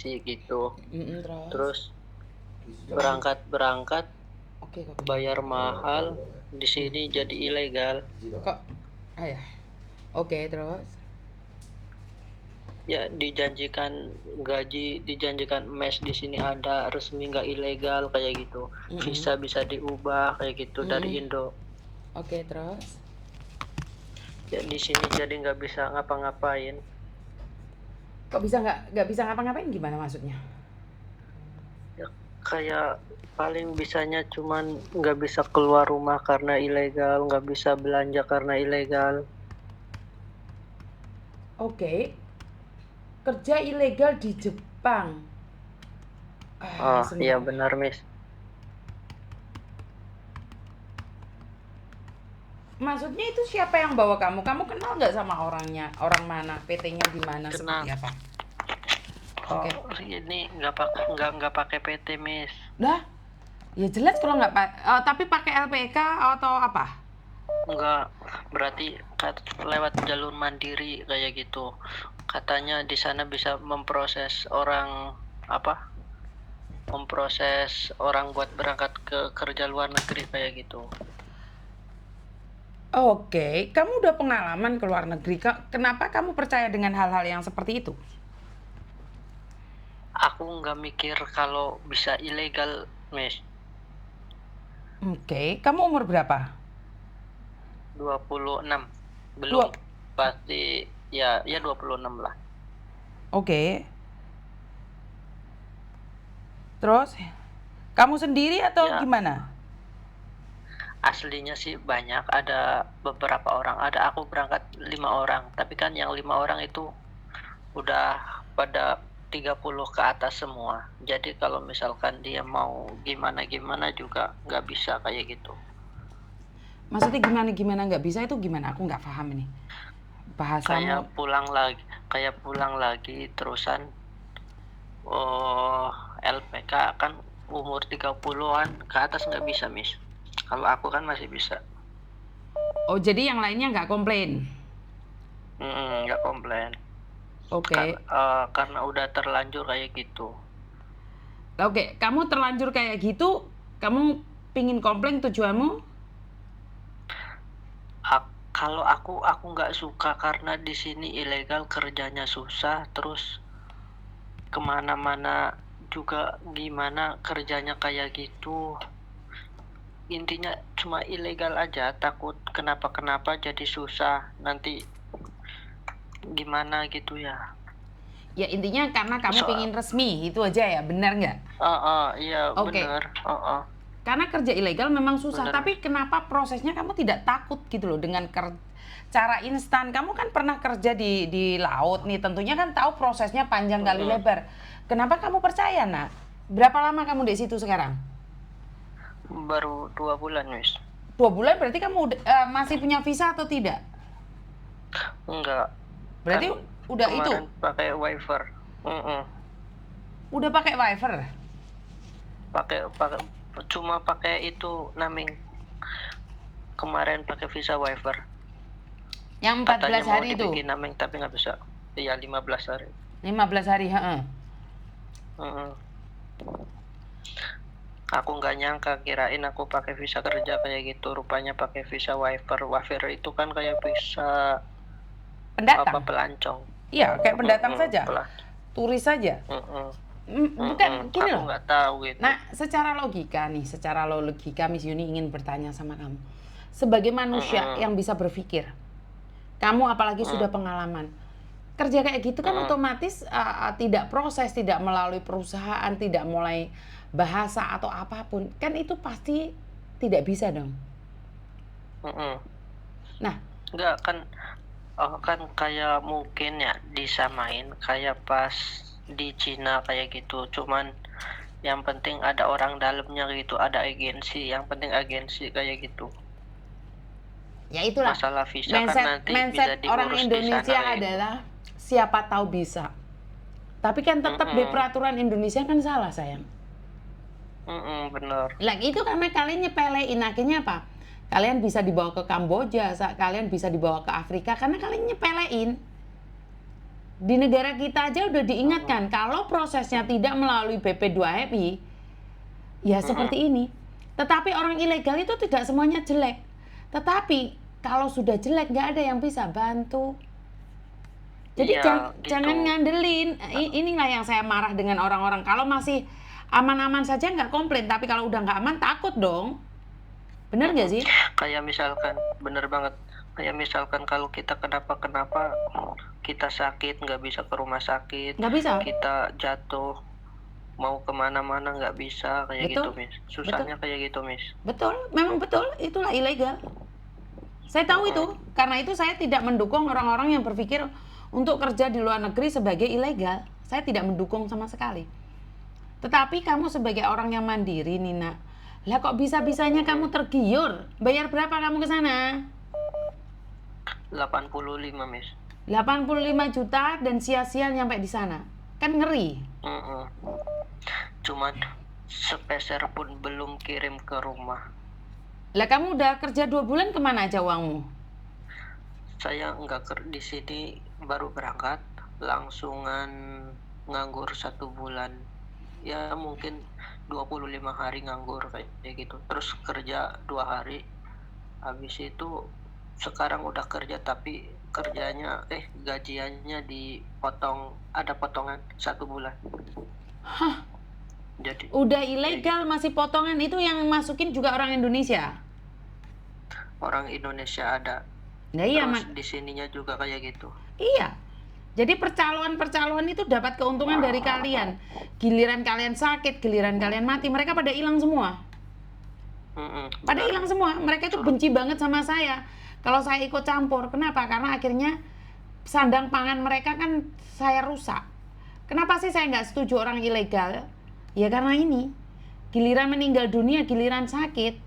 isi gitu. Terus? Terus berangkat Oke, kok. bayar mahal, di sini jadi ilegal. Kok? Ya. Oke, terus? Ya dijanjikan gaji, dijanjikan mes di sini ada, resmi nggak ilegal kayak gitu. Visa bisa diubah kayak gitu dari Indo. Oke, terus? Ya di sini jadi nggak bisa ngapa-ngapain. Kok bisa nggak bisa ngapa-ngapain, gimana maksudnya? Ya kayak paling bisanya cuman nggak bisa keluar rumah karena ilegal, nggak bisa belanja karena ilegal. Oke. Kerja ilegal di Jepang. Oh iya Sebentar. benar Miss. Maksudnya itu siapa yang bawa kamu? Kamu kenal nggak sama orangnya? Orang mana? PT-nya di mana? Seperti Kenal. apa? Oh Oke. ini nggak pakai PT Miss. Lah, ya jelas kalau nggak tapi pakai LPK atau apa? Enggak, berarti lewat jalur mandiri kayak gitu. Katanya di sana bisa memproses orang buat berangkat ke kerja luar negeri kayak gitu. Oke, kamu udah pengalaman ke luar negeri. Kenapa kamu percaya dengan hal-hal yang seperti itu? Aku nggak mikir kalau bisa ilegal, Miss. Oke, kamu umur berapa? 26. Belum pasti ya 26 lah. Oke. Terus, kamu sendiri atau Ya. gimana? Aslinya sih banyak, ada beberapa orang. Ada aku berangkat 5 orang, tapi kan yang 5 orang itu udah pada 30 ke atas semua. Jadi kalau misalkan dia mau gimana-gimana juga nggak bisa kayak gitu. Maksudnya gimana nggak bisa itu gimana? Aku nggak paham ini. Bahasamu. Kayak pulang lagi terusan LPK kan umur 30-an ke atas nggak bisa, Miss. Kalau aku kan masih bisa. Oh, jadi yang lainnya nggak komplain? Nggak komplain. Oke. Karena udah terlanjur kayak gitu. Oke, kamu terlanjur kayak gitu, kamu pingin komplain tujuanmu? Kalau aku nggak suka karena di sini ilegal, kerjanya susah, terus kemana-mana juga gimana kerjanya kayak gitu. Intinya cuma ilegal aja, takut kenapa-kenapa jadi susah nanti gimana gitu ya. Ya intinya karena kamu pingin resmi, itu aja ya, benar nggak? Iya Oke. bener. Karena kerja ilegal memang susah, Bener. tapi kenapa prosesnya kamu tidak takut gitu loh dengan cara instan? Kamu kan pernah kerja di laut nih, tentunya kan tahu prosesnya panjang kali lebar. Kenapa kamu percaya, Nak? Berapa lama kamu di situ sekarang? Baru 2 bulan, Miss. 2 bulan berarti kamu masih punya visa atau tidak? Enggak. Berarti Kan udah itu? kemarin pakai waiver. Udah pakai waiver? Cuma pakai itu naming. Kemarin pakai visa waiver. Yang 14 hari itu? Dibikin naming tapi nggak bisa. Iya 15 hari. 15 hari, heeh. Aku nggak nyangka, kirain aku pakai visa kerja kayak gitu, rupanya pakai visa waiver. Waiver itu kan kayak visa pendatang. Pelancong. Iya, kayak pendatang saja. Turis saja. Bukan gini loh. Aku nggak tahu gitu. Nah, secara logika Miss Yuni ingin bertanya sama kamu. Sebagai manusia yang bisa berpikir, kamu apalagi sudah pengalaman, kerja kayak gitu kan otomatis tidak proses, tidak melalui perusahaan, tidak mulai bahasa atau apapun, kan itu pasti tidak bisa dong. Nah, enggak kan kayak mungkin ya disamain kayak pas di Cina kayak gitu, cuman yang penting ada orang dalamnya gitu, ada agensi, yang penting agensi kayak gitu. Ya itulah. Masalah visa kan nanti bisa diurus orang Indonesia di sana adalah siapa tahu bisa. Tapi kan tetap di peraturan Indonesia kan salah, sayang. Bener. Lah itu karena kalian nyepelein, akhirnya apa? Kalian bisa dibawa ke Kamboja, kalian bisa dibawa ke Afrika karena kalian nyepelein. Di negara kita aja udah Mhm. diingatkan kalau prosesnya tidak melalui BP2MI, ya Mhm. seperti ini. Tetapi orang ilegal itu tidak semuanya jelek. Tetapi kalau sudah jelek nggak ada yang bisa bantu. Jadi Iya, jangan gitu. ngandelin. Inilah yang saya marah dengan orang-orang. Kalau masih aman-aman saja nggak komplain, tapi kalau udah nggak aman takut dong. Bener nggak Mhm. sih? Kayak misalkan bener banget, kayak misalkan kalau kita kenapa-kenapa, kita sakit nggak bisa ke rumah sakit, Nggak bisa. kita jatuh, mau kemana mana nggak bisa, kayak gitu, Betul, Miss. betul, Susahnya kayak gitu, Miss. betul. Memang betul. Itulah ilegal. Saya tahu itu. Mhm. Karena itu saya tidak mendukung orang-orang yang berpikir untuk kerja di luar negeri sebagai ilegal. Saya tidak mendukung sama sekali. Tetapi kamu sebagai orang yang mandiri, Nina, lah kok bisa-bisanya kamu tergiur? Bayar berapa kamu ke sana? 85, Miss. 85 juta dan sia-sia nyampe di sana. Kan ngeri. Mhm. Cuman sepeser pun belum kirim ke rumah. Lah kamu udah kerja 2 bulan kemana aja uangmu? Saya nggak di sini baru berangkat, langsungan nganggur 1 bulan. Ya mungkin 25 hari nganggur kayak gitu. Terus kerja 2 hari, habis itu sekarang udah kerja tapi kerjanya gajiannya dipotong, ada potongan 1 bulan. Jadi Udah kayak ilegal gitu. masih potongan, itu yang masukin juga orang Indonesia. Orang Indonesia ada. Nah iya, Terus di sininya juga kayak gitu. iya. Jadi percaloan-percaloan itu dapat keuntungan dari kalian. Giliran kalian sakit, giliran kalian mati, mereka pada hilang semua. Pada Benar, hilang Miss. semua. Mereka itu benci banget sama saya. Kalau saya ikut campur. Kenapa? Karena akhirnya sandang pangan mereka kan saya rusak. Kenapa sih saya nggak setuju orang ilegal? Ya karena ini. Giliran meninggal dunia, giliran sakit,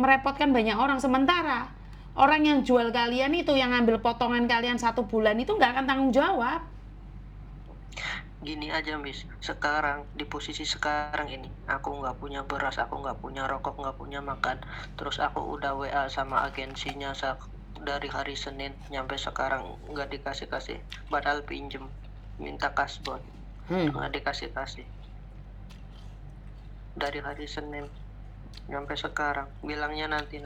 merepotkan banyak orang. Sementara orang yang jual kalian itu, yang ngambil potongan kalian 1 bulan itu nggak akan tanggung jawab. Gini aja, Miss, sekarang di posisi sekarang ini aku nggak punya beras, aku nggak punya rokok, nggak punya makan. Terus aku udah WA sama agensinya dari hari Senin nyampe sekarang nggak dikasih-kasih, padahal pinjem minta kasbon nggak dikasih-kasih. Dari hari Senin nyampe sekarang bilangnya nanti,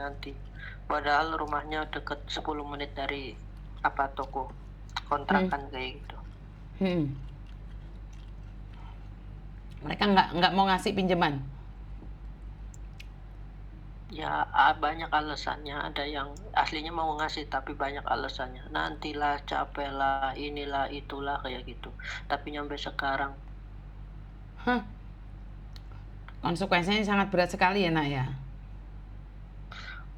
padahal rumahnya deket 10 menit dari toko kontrakan kayak gitu. Mereka nggak mau ngasih pinjaman. Ya, banyak alasannya. Ada yang aslinya mau ngasih tapi banyak alasannya. Nantilah, capek lah, inilah, itulah, kayak gitu. Tapi nyampe sekarang, Konsekuensinya sangat berat sekali ya, Nak ya.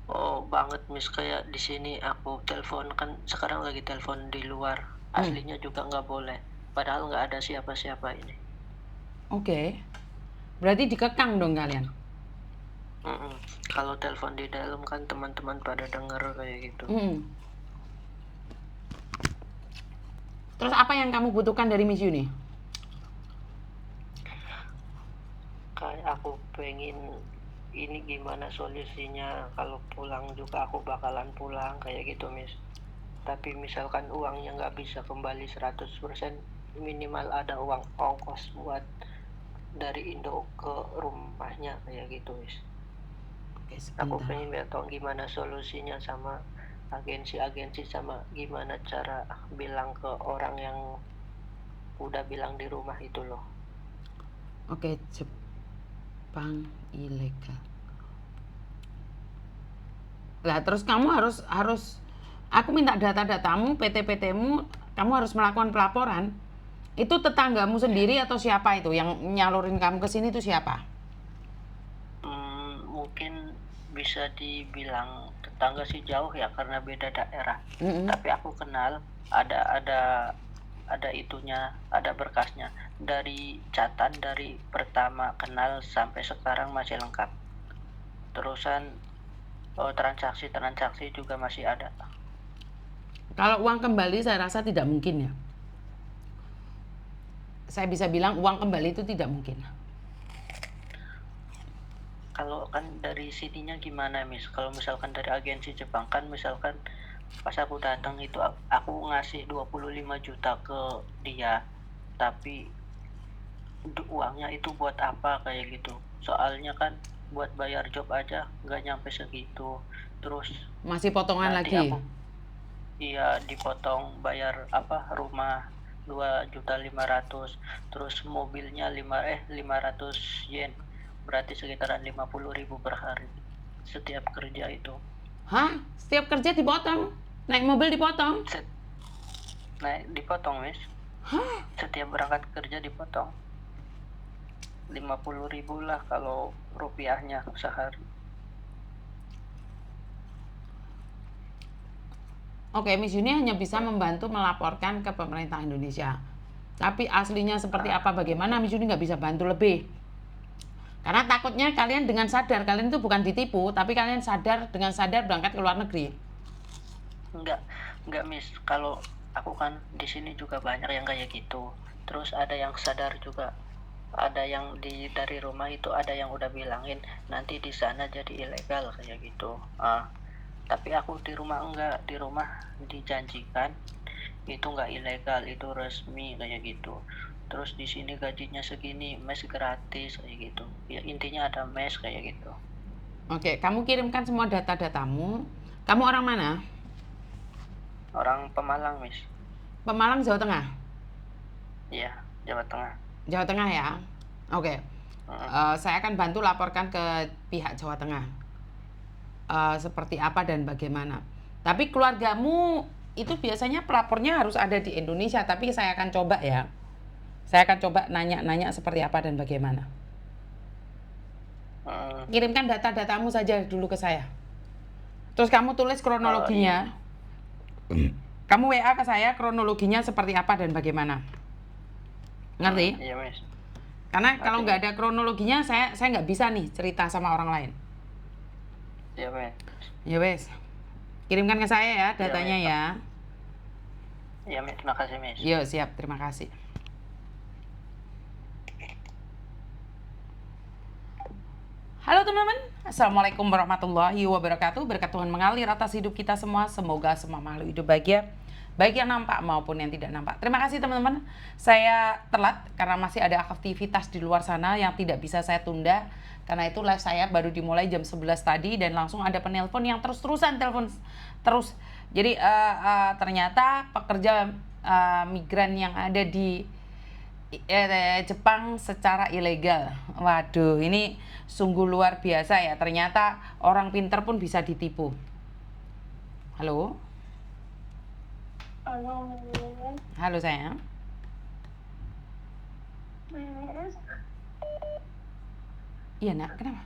oh banget, Miss, kayak di sini aku telepon kan sekarang lagi telepon di luar. Aslinya juga nggak boleh. Padahal nggak ada siapa-siapa ini. Oke. Berarti dikekang dong kalian. Kalau telepon di dalam kan teman-teman pada denger kayak gitu. Terus apa yang kamu butuhkan dari Miss Yuni? Kayak aku pengen ini gimana solusinya, kalau pulang juga aku bakalan pulang kayak gitu, Miss. Tapi misalkan uangnya nggak bisa kembali 100%, minimal ada uang ongkos buat dari Indo ke rumahnya kayak gitu, Miss. Oke, Aku sebentar. pengen tahu gimana solusinya sama agensi-agensi, sama gimana cara bilang ke orang yang udah bilang di rumah itu loh. Oke, Jepang ilegal. Lah terus kamu harus aku minta data-datamu, PT-PT-mu, kamu harus melakukan pelaporan. Itu tetanggamu sendiri atau siapa itu yang nyalurin kamu ke sini, itu siapa? Mungkin bisa dibilang tetangga sih, jauh ya karena beda daerah. Tapi aku kenal, ada itunya, ada berkasnya. Dari catatan dari pertama kenal sampai sekarang masih lengkap. Terusan transaksi juga masih ada. Kalau uang kembali saya rasa tidak mungkin ya. Saya bisa bilang uang kembali itu tidak mungkin. Kalau kan dari sininya gimana, Miss? Kalau misalkan dari agensi Jepang kan misalkan Pas aku datang itu aku ngasih 25 juta ke dia, tapi uangnya itu buat apa kayak gitu. Soalnya kan buat bayar job aja nggak nyampe segitu. Terus Masih potongan nanti lagi. aku iya dipotong bayar apa rumah 2.500.000, terus mobilnya 500 yen, berarti sekitaran 50.000 per hari setiap kerja itu. Hah? Setiap kerja dipotong? Naik mobil dipotong? Nah, dipotong Miss, Hah? setiap berangkat kerja dipotong 50.000 lah kalau rupiahnya sehari. Oke, Miss Yuni hanya bisa membantu melaporkan ke pemerintah Indonesia. Tapi aslinya seperti apa, bagaimana, Miss Yuni nggak bisa bantu lebih. Karena takutnya kalian dengan sadar, kalian itu bukan ditipu, tapi kalian dengan sadar berangkat ke luar negeri. Enggak Miss, kalau aku kan di sini juga banyak yang kayak gitu. Terus ada yang sadar juga, ada yang dari rumah itu ada yang udah bilangin nanti di sana jadi ilegal kayak gitu. Tapi aku di rumah enggak, di rumah dijanjikan itu enggak ilegal, itu resmi kayak gitu. Terus di sini gajinya segini, mes gratis kayak gitu. Ya intinya ada mes kayak gitu. Oke, kamu kirimkan semua data-datamu. Kamu orang mana? Orang Pemalang, Miss. Pemalang, Jawa Tengah? Iya, Jawa Tengah. Jawa Tengah ya? Oke. Saya akan bantu laporkan ke pihak Jawa Tengah. Seperti apa dan bagaimana. Tapi keluargamu itu biasanya pelapornya harus ada di Indonesia, tapi saya akan coba ya. Saya akan coba nanya-nanya seperti apa dan bagaimana. Kirimkan data-datamu saja dulu ke saya. Terus kamu tulis kronologinya. Kamu WA ke saya kronologinya seperti apa dan bagaimana. Ngerti? Iya, Miss. Karena kalau nggak ada kronologinya, saya nggak bisa nih cerita sama orang lain. Iya, Miss. Ya wes. Kirimkan ke saya ya datanya ya. Iya, Miss. Terima kasih, Miss. Yuk, siap. Terima kasih. Halo teman-teman, Assalamualaikum warahmatullahi wabarakatuh. Berkat Tuhan mengalir atas hidup kita semua. Semoga semua makhluk hidup bahagia, baik yang nampak maupun yang tidak nampak. Terima kasih teman-teman. Saya telat karena masih ada aktivitas di luar sana yang tidak bisa saya tunda. Karena itu live saya baru dimulai jam 11 tadi dan langsung ada penelpon yang terus-terusan telepon terus. Jadi ternyata pekerja migran yang ada di Jepang secara ilegal. Waduh, ini sungguh luar biasa ya. Ternyata orang pinter pun bisa ditipu. Halo? Halo sayang. Iya nak, kenapa?